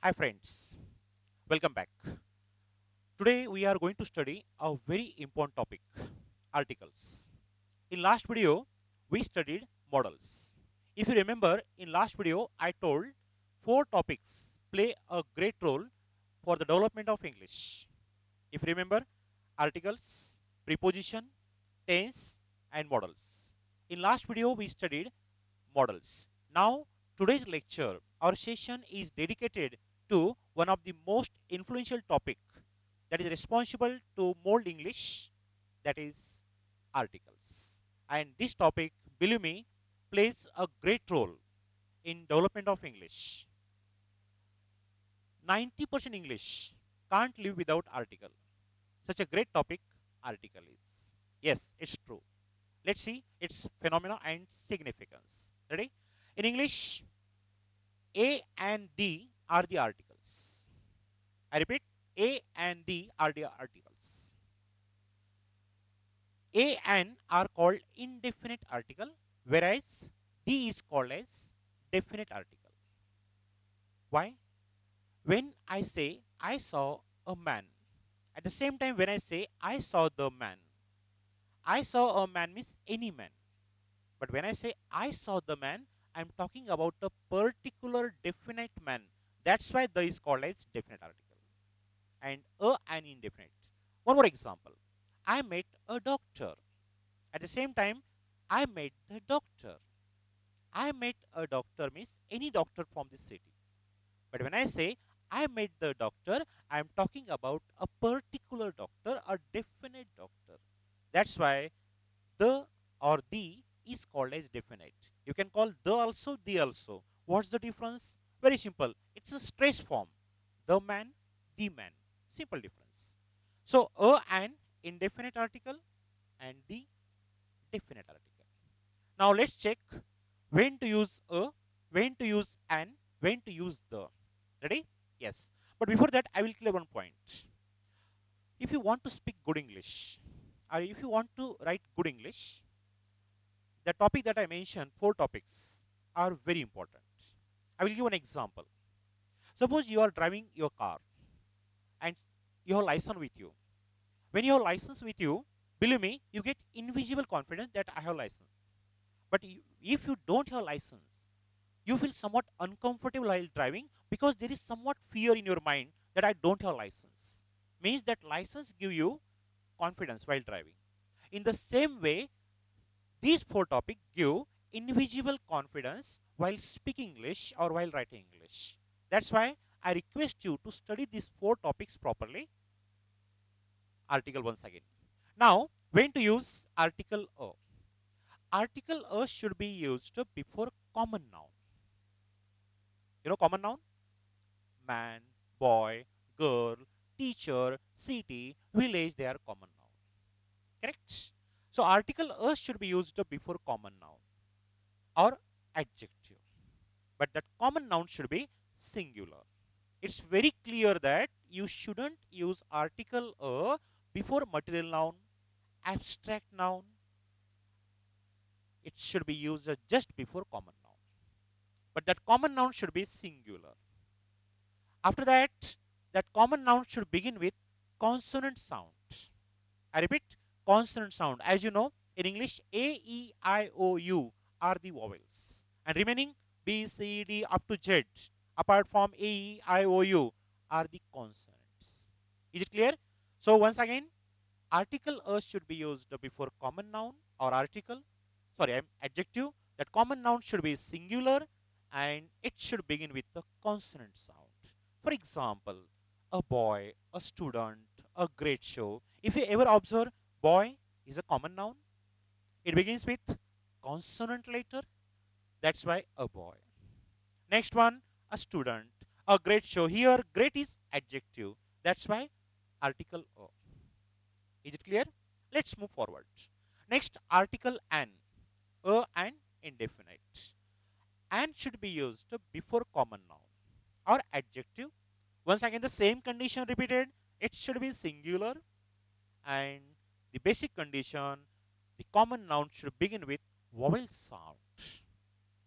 Hi friends, welcome back. Today we are going to study a very important topic, articles. In last video we studied models. If you remember, in last video I told four topics play a great role for the development of English. If you remember, articles, preposition, tense and models. In last video we studied models. Now, today's lecture, our session is dedicated to one of the most influential topic that is responsible to mold English, that is articles. And this topic, believe me, plays a great role in development of English. 90% English can't live without article. Such a great topic article is. Yes, it's true. Let's see its phenomena and significance. Ready? In English, A and D are the articles. I repeat, A and D are the articles. A and are called indefinite article, whereas D is called as definite article. Why? When I say I saw a man, at the same time when I say I saw the man, I saw a man means any man. But when I say I saw the man, I'm talking about a particular definite man. That's why the is called as definite article. And a and indefinite. One more example. I met a doctor. At the same time, I met the doctor. I met a doctor means any doctor from the city. But when I say I met the doctor, I am talking about a particular doctor, a definite doctor. That's why the or the is called as definite. You can call the also, the also. What's the difference? Very simple. It's a stress form. The man, the man. Simple difference. So a an indefinite article and the definite article. Now let's check when to use a, when to use an, when to use the. Ready? Yes. But before that, I will clear one point. If you want to speak good English, or if you want to write good English, the topic that I mentioned, four topics, are very important. I will give an example. Suppose you are driving your car and you have license with you. When you have license with you, believe me, you get invisible confidence that I have license. But if you don't have license, you feel somewhat uncomfortable while driving because there is somewhat fear in your mind that I don't have license. Means that license give you confidence while driving. In the same way, these four topics give invisible confidence while speaking English or while writing English. That's why I request you to study these four topics properly. Article once again. Now, when to use article a? Article a should be used before common noun. You know common noun? Man, boy, girl, teacher, city, village, they are common noun. Correct? So article a should be used before common noun or adjective. But that common noun should be singular. It's very clear that you shouldn't use article a before material noun, abstract noun. It should be used just before common noun. But that common noun should be singular. After that, that common noun should begin with consonant sound. I repeat, consonant sound. As you know, in English, A, E, I, O, U are the vowels. And remaining B, C, D up to Z, apart from A, E, I, O, U, are the consonants. Is it clear? So once again, article a should be used before common noun or article. Sorry, I'm adjective. That common noun should be singular and it should begin with the consonant sound. For example, a boy, a student, a great show. If you ever observe, boy is a common noun. It begins with consonant letter. That's why a boy. Next one, a student, a great show. Here, great is adjective. That's why article a. Is it clear? Let's move forward. Next, article an. A and indefinite. An should be used before common noun or adjective. Once again, the same condition repeated. It should be singular and the basic condition, the common noun should begin with vowel sound.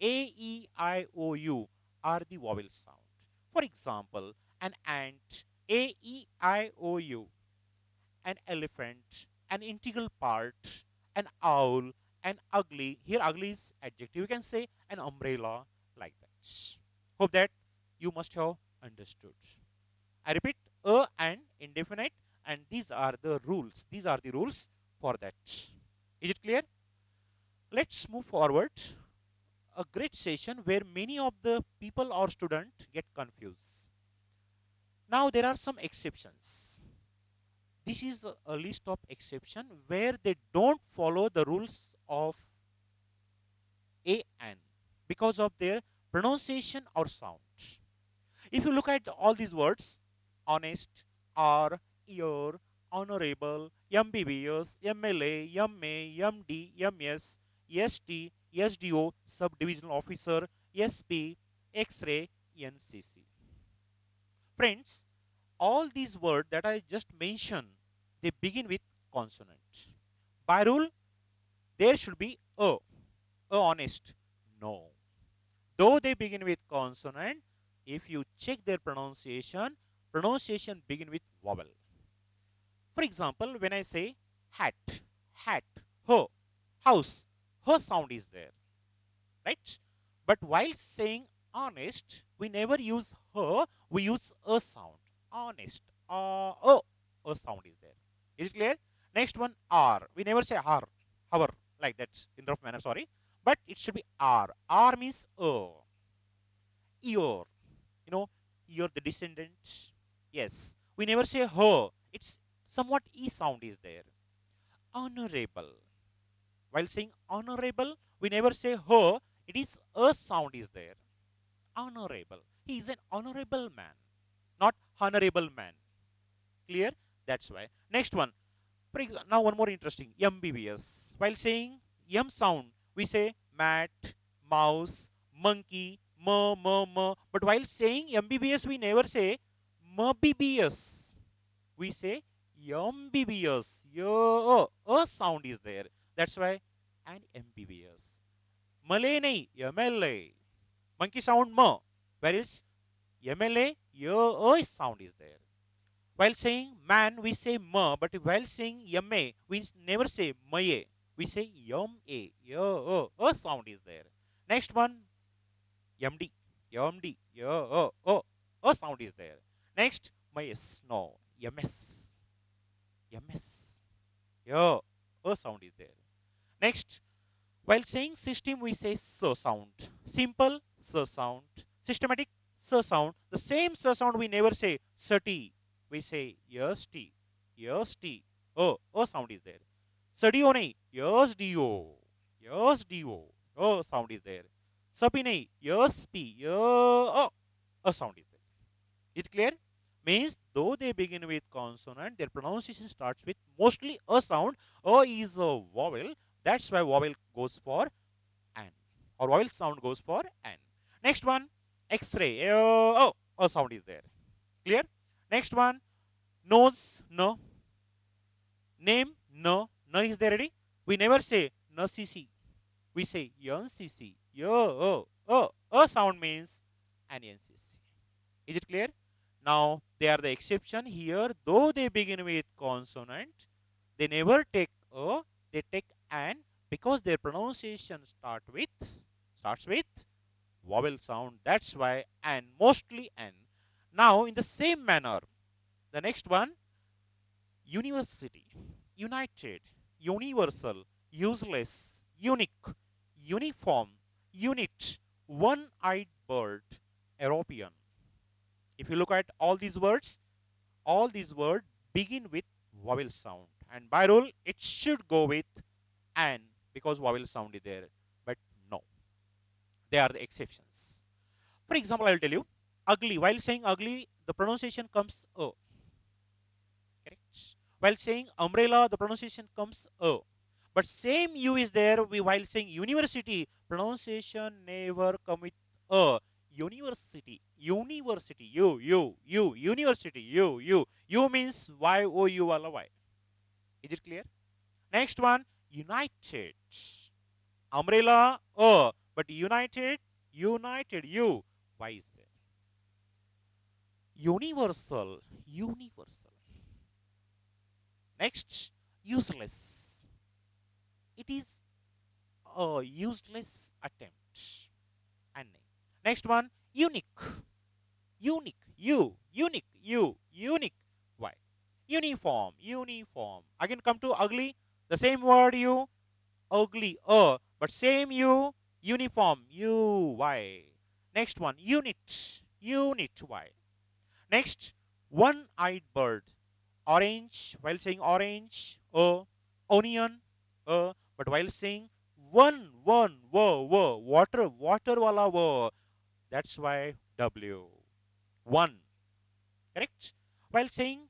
A, E, I, O, U are the vowel sound. For example, an ant, A-E-I-O-U, an elephant, an integral part, an owl, an ugly. Here, ugly is adjective. You can say an umbrella, like that. Hope that you must have understood. I repeat, a and indefinite, and these are the rules. These are the rules for that. Is it clear? Let's move forward. A great session where many of the people or student get confused. Now there are some exceptions. This is a list of exception where they don't follow the rules of a and because of their pronunciation or sound. If you look at all these words, honest, or ear, honorable, MBBS, MLA, MA, MD, MS, ST, SDO, subdivisional officer, SP, X-ray, NCC. Friends, all these words that I just mentioned, they begin with consonant. By rule, there should be a honest. No. Though they begin with consonant, if you check their pronunciation begin with vowel. For example, when I say hat, hat, her, house, her sound is there, right? But while saying honest, we never use her, we use a sound. Honest, a sound is there. Is it clear? Next one, R. We never say her, hover, like that in rough manner, sorry. But it should be R. R means ear. You know, ear, the descendants. Yes. We never say her. It's somewhat E sound is there. Honorable. While saying honorable, we never say her. It is a sound is there. Honorable. He is an honorable man, not honorable man. Clear? That's why. Next one. Now one more interesting. MBBS. While saying M sound, we say mat, mouse, monkey, m. But while saying MBBS, we never say MBBS. We say MBBS. A sound is there. That's why an MBBS. Malay nahi, MLA. Monkey sound ma. Whereas MLA, a sound is there. While saying man, we say ma, but while saying ma, we never say maye. We say yum a sound is there. Next one, MD, MD, a sound is there. Next, mayes, no, ms, ms, a sound is there. Next, while saying system, we say so sound. Simple, so sound. Systematic, so sound. The same so sound we never say sati. We say yes t, yes t. A sound is there. Sadio nahi, yes dio, yes dio. A sound is there. Sapi nahi, yes p, a sound is there. Is it clear? Means though they begin with consonant, their pronunciation starts with mostly a sound. A is a vowel. That's why vowel goes for an, or vowel sound goes for an. Next one, X-ray. A sound is there. Clear? Next one, nose, no. Name, no. No is there ready? We never say no cc. We say NCC. A sound means an NCC. Is it clear? Now they are the exception here. Though they begin with consonant, they never take a. They take an because their pronunciation starts with vowel sound. That's why an, mostly an. Now in the same manner, the next one, university, united, universal, useless, unique, uniform, unit, one-eyed bird, European. If you look at all these words begin with vowel sound. And by rule, it should go with an because vowel sound is there. But no, they are the exceptions. For example, I will tell you, ugly. While saying ugly, the pronunciation comes a. Correct? While saying umbrella, the pronunciation comes a. But same U is there while saying university, pronunciation never come with a. University, university, university, you means Y-O-U-L-Y. Is it clear? Next one, united. Umbrella, but united, U. Why is there? Universal. Universal. Next, useless. It is a useless attempt. And next one, unique. Unique. Unique. Why? Uniform. Uniform. Again, come to ugly. The same word you. Ugly. But same you. Uniform. Why? Next one, unit. Unit. Why? Next, one-eyed bird. Orange. While saying orange. Onion. But while saying one, water, water wala that's why W. One. Correct? While saying,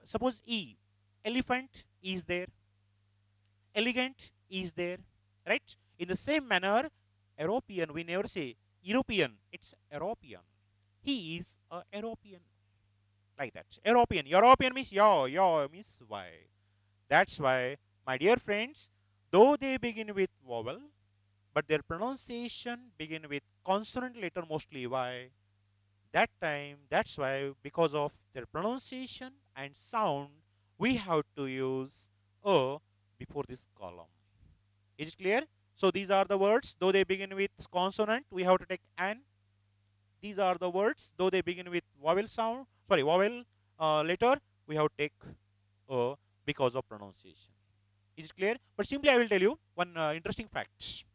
suppose E, elephant is there, elegant is there, right? In the same manner, European, we never say European, it's European. He is a European. Like that. European. European means yo means why. That's why, my dear friends, though they begin with vowel, but their pronunciation begin with consonant letter mostly. Why? That time, that's why, because of their pronunciation and sound, we have to use a before this column. Is it clear? So these are the words, though they begin with consonant, we have to take an. These are the words, though they begin with vowel sound, sorry, vowel letter, we have to take a because of pronunciation. Is it clear? But simply I will tell you one interesting fact.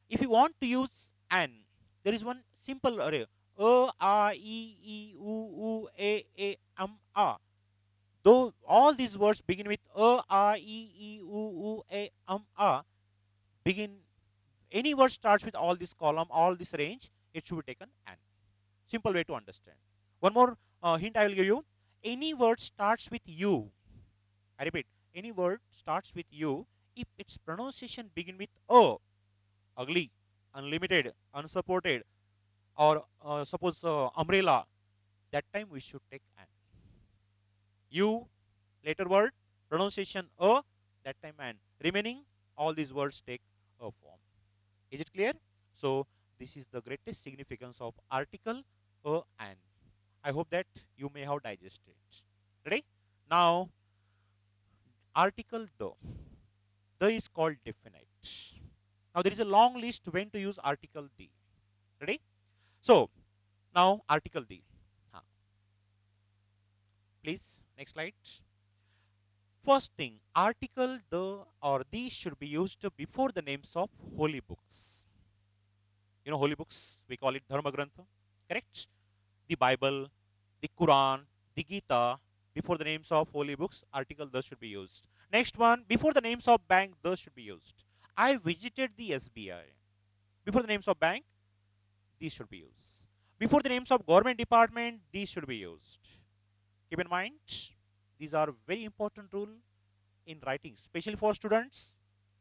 If you want to use an, there is one simple array. A. Though all these words begin with begin, any word starts with all this column, all this range, it should be taken an. Simple way to understand. One more hint I will give you. Any word starts with U. I repeat, any word starts with U. If its pronunciation begin with ugly, unlimited, unsupported, or suppose umbrella, that time we should take an. U, later word, pronunciation that time an. Remaining, all these words take a form. Is it clear? So, this is the greatest significance of article an. I hope that you may have digested. Ready? Now, article the. The is called definite. Now, there is a long list when to use article the. Ready? So, now article the. Please, next slide. First thing, article the or these should be used before the names of holy books. You know, holy books, we call it Dharma Grantha, correct? The Bible, the Quran, the Gita, before the names of holy books, article the should be used. Next one, before the names of bank, the should be used. I visited the SBI. Before the names of bank, these should be used. Before the names of government department, these should be used. Keep in mind, these are very important rule in writing, especially for students,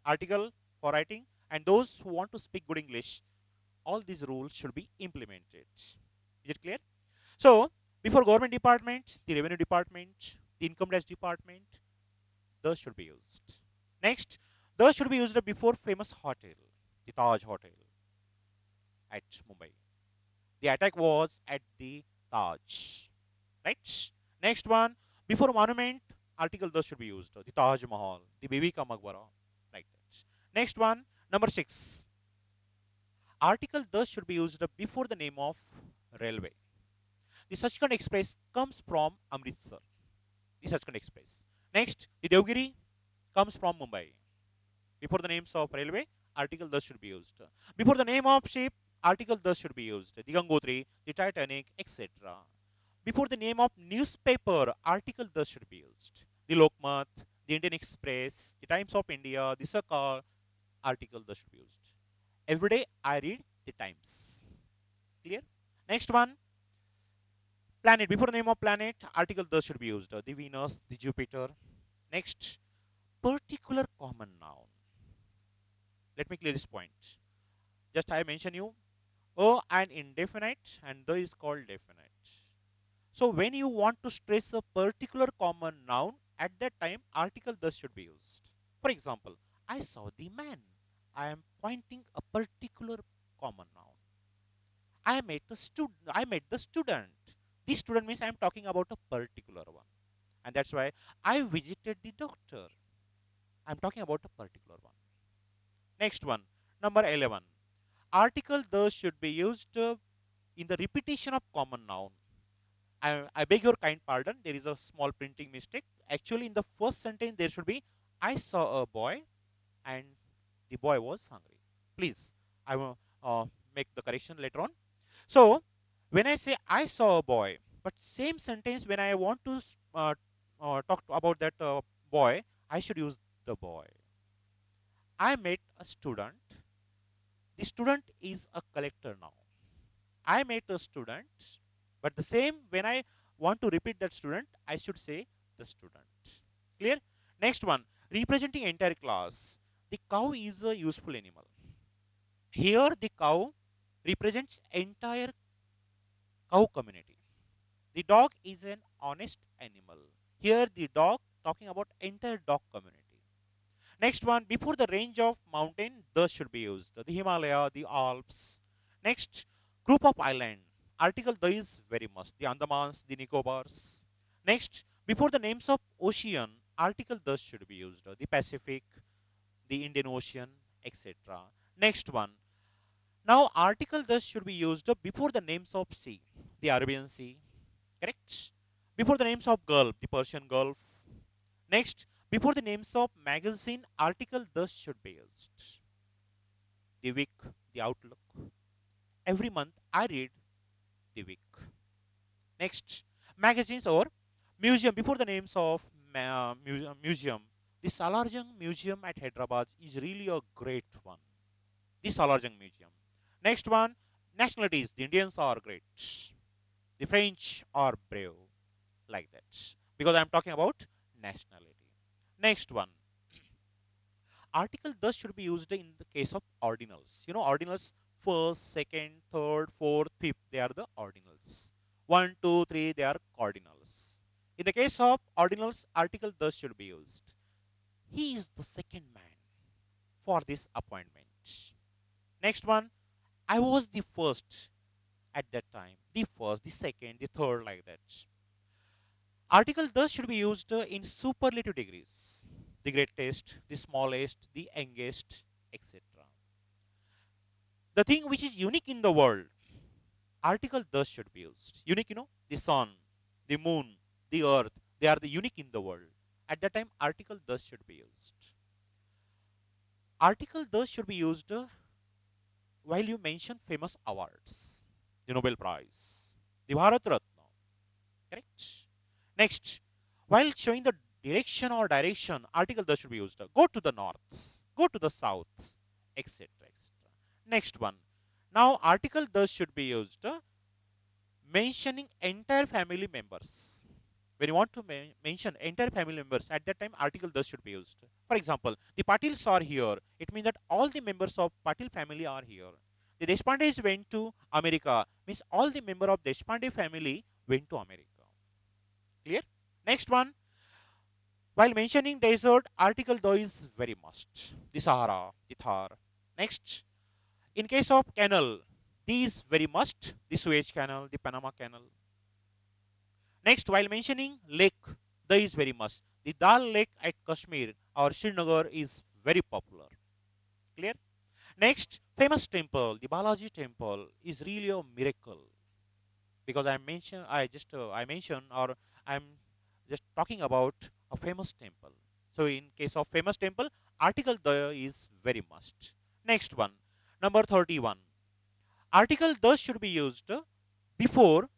article for writing, and those who want to speak good English. All these rules should be implemented. Is it clear? So, before government department, the revenue department, the income tax department, those should be used. Next, those should be used before famous hotel, the Taj Hotel at Mumbai. The attack was at the Taj, right? Next one, before monument, article thus should be used. The Taj Mahal, the Bibi Ka Maqbara, like that. Next one, number 6. Article thus should be used before the name of railway. The Sachkhand Express comes from Amritsar. The Sachkhand Express. Next, the Devgiri comes from Mumbai. Before the names of railway, article thus should be used. Before the name of ship, article thus should be used. The Gangotri, the Titanic, etc. Before the name of newspaper, article thus should be used. The Lokmat, the Indian Express, the Times of India, the Sakar, article thus should be used. Every day I read the Times. Clear? Next one, planet. Before the name of planet, article thus should be used. The Venus, the Jupiter. Next, particular common noun. Let me clear this point. Just I mention you, and indefinite, and the is called definite. So when you want to stress a particular common noun, at that time article thus should be used. For example, I saw the man. I am pointing a particular common noun. I met the student. This student means I am talking about a particular one. And that's why I visited the doctor. I'm talking about a particular one. Next one, number 11. Article thus should be used in the repetition of common noun. I beg your kind pardon. There is a small printing mistake. Actually, in the first sentence, there should be I saw a boy and the boy was hungry. Please, I will make the correction later on. So, when I say I saw a boy, but same sentence when I want to talk about that boy, I should use the boy. I met a student. The student is a collector now. I met a student, but the same when I want to repeat that student, I should say the student. Clear? Next one, representing entire class. The cow is a useful animal. Here, the cow represents entire cow community. The dog is an honest animal. Here, the dog talking about entire dog community. Next one, before the range of mountain, the should be used. The Himalaya, the Alps. Next, group of island. Article the is very must. The Andamans, the Nicobars. Next, before the names of ocean, article the should be used. The Pacific, the Indian Ocean, etc. Next one. Now, article thus should be used before the names of sea, the Arabian Sea, correct? Before the names of Gulf, the Persian Gulf. Next, before the names of magazine, article thus should be used. The Week, the Outlook. Every month, I read the Week. Next, magazines or museum, before the names of museum. The Salarjung Museum at Hyderabad is really a great one. The Salarjung Museum. Next one, nationalities. The Indians are great. The French are brave. Like that. Because I'm talking about nationality. Next one. Article thus should be used in the case of ordinals. You know, ordinals first, second, third, fourth, fifth. They are the ordinals. 1, 2, 3, they are cardinals. In the case of ordinals, article thus should be used. He is the second man for this appointment. Next one, I was the first at that time. The first, the second, the third, like that. Article thus should be used in superlative degrees. The greatest, the smallest, the youngest, etc. The thing which is unique in the world, article thus should be used. Unique, the sun, the moon, the earth, they are the unique in the world. At that time, article thus should be used. Article thus should be used while you mention famous awards, the Nobel Prize, the Bharat Ratna, correct? Next, while showing the direction, article thus should be used. Go to the north, go to the south, etc. etc. Next one. Now, article thus should be used mentioning entire family members. When you want to mention entire family members, at that time, article thus should be used. For example, the Patils are here. It means that all the members of Patil family are here. The Deshpandes went to America. Means all the member of Deshpande family went to America. Clear? Next one. While mentioning desert, article though is very must. The Sahara, the Thar. Next. In case of canal, these very must. The Suez Canal, the Panama Canal. Next, while mentioning lake, the is very must. The Dal Lake at Kashmir or Srinagar is very popular. Clear? Next, famous temple, the Balaji temple is really a miracle because I mentioned or I'm just talking about a famous temple. So in case of famous temple, article the is very must. Next one, number 31. Article the should be used before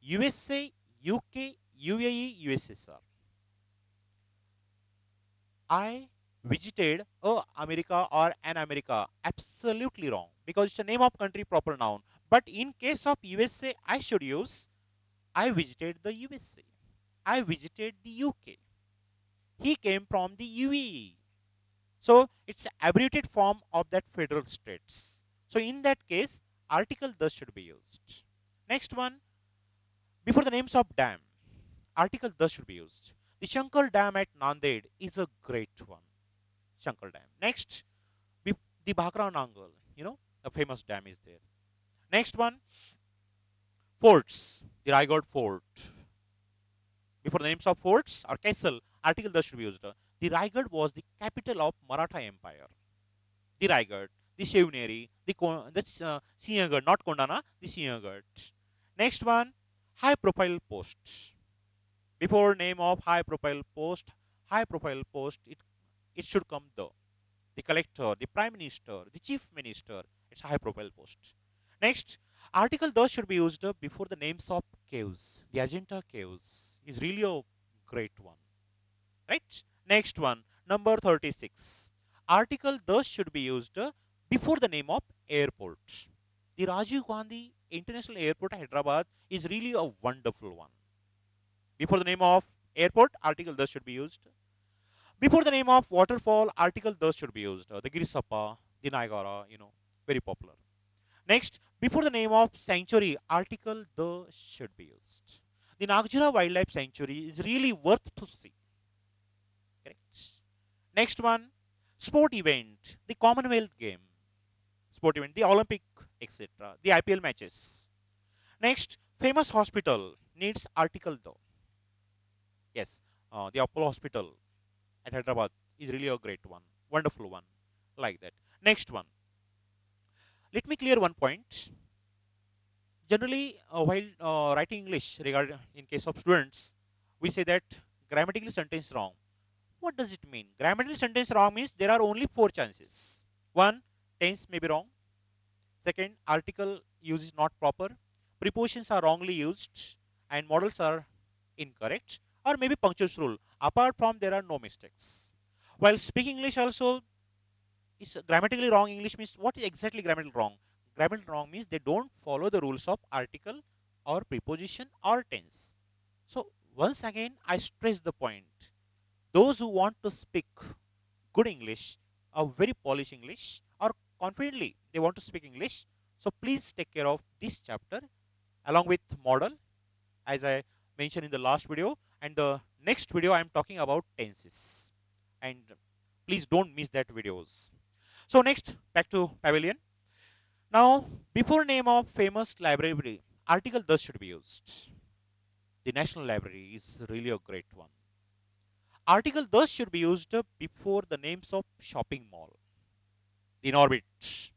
USA, UK, UAE, USSR. I visited a America or an America. Absolutely wrong because it's a name of country proper noun. But in case of USA, I should use I visited the USA. I visited the UK. He came from the UAE. So it's abbreviated form of that federal states. So in that case, article thus should be used. Next one, before the names of dam, article thus should be used. The Shankar Dam at Nanded is a great one. Shankar Dam. Next, the Bhakra Nangal, a famous dam is there. Next one, forts. The Raigad Fort. Before the names of forts or castle, article thus should be used. The Raigad was the capital of Maratha Empire. The Raigad, the Shivneri, the Sinhagad, not Kondana, the Sinhagad. Next one, high profile post. Before name of high profile post, it should come the collector, the prime minister, the chief minister. It's a high profile post. Next, article thus should be used before the names of caves. The Ajanta caves is really a great one. Right? Next one, number 36. Article thus should be used before the name of airport. The Rajiv Gandhi International Airport Hyderabad is really a wonderful one. Before the name of airport, article thus should be used. Before the name of waterfall, article thus should be used. The Girisappa, the Niagara, very popular. Next, before the name of sanctuary, article the should be used. The Nagjira Wildlife Sanctuary is really worth to see. Correct. Next one, sport event, the Commonwealth game, sport event, the Olympic, etc. The IPL matches. Next, famous hospital needs article though. Yes, the Apollo Hospital at Hyderabad is really a great one, wonderful one, like that. Next one, let me clear one point. Generally, while writing English, regarding in case of students, we say that grammatically sentence wrong. What does it mean? Grammatically sentence wrong means there are only four chances. One, tense may be wrong. Second, article use is not proper. Prepositions are wrongly used, and modals are incorrect, or maybe punctuation rule. Apart from there are no mistakes. While speaking English also is grammatically wrong. English means what is exactly grammatically wrong? Grammatically wrong means they don't follow the rules of article or preposition or tense. So once again, I stress the point. Those who want to speak good English, a very polished English, or confidently they want to speak English, so please take care of this chapter along with model, as I mentioned in the last video. And the next video I am talking about tenses. And please don't miss that videos. So next, back to pavilion. Now, before name of famous library, article thus should be used. The National Library is really a great one. Article thus should be used before the names of shopping mall. The Norbit,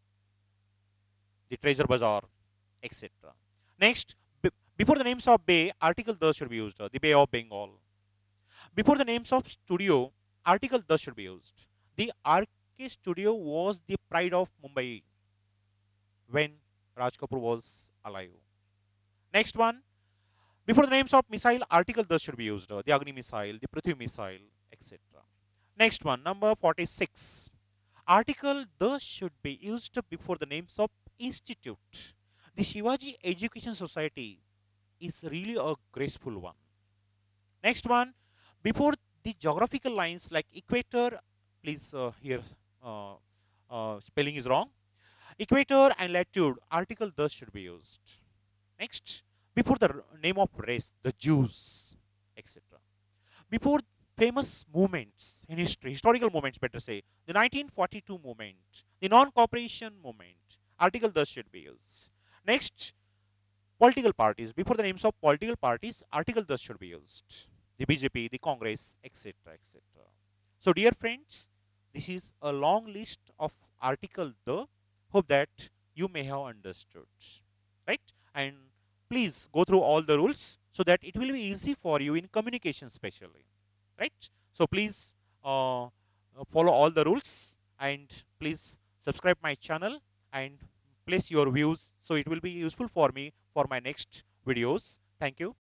the Treasure Bazaar, etc. Next, before the names of bay, article thus should be used. The Bay of Bengal. Before the names of studio, article thus should be used. The RK Studio was the pride of Mumbai when Raj Kapoor was alive. Next one, before the names of missile, article thus should be used. The Agni missile, the Prithvi missile, etc. Next one, number 46. Article thus should be used before the names of institute. The Shivaji Education Society is really a graceful one. Next one, before the geographical lines like equator, please here spelling is wrong. Equator and latitude, article thus should be used. Next, before the name of race, the Jews, etc. Before famous movements in history, historical movements, better say, the 1942 movement, the non-cooperation movement, article thus should be used. Next, political parties. Before the names of political parties, article thus should be used. The BJP, the Congress, etc., etc. So, dear friends, this is a long list of article the. Hope that you may have understood, right? And please go through all the rules so that it will be easy for you in communication, especially, right? So please follow all the rules, and please subscribe my channel and place your views, so it will be useful for me for my next videos. Thank you.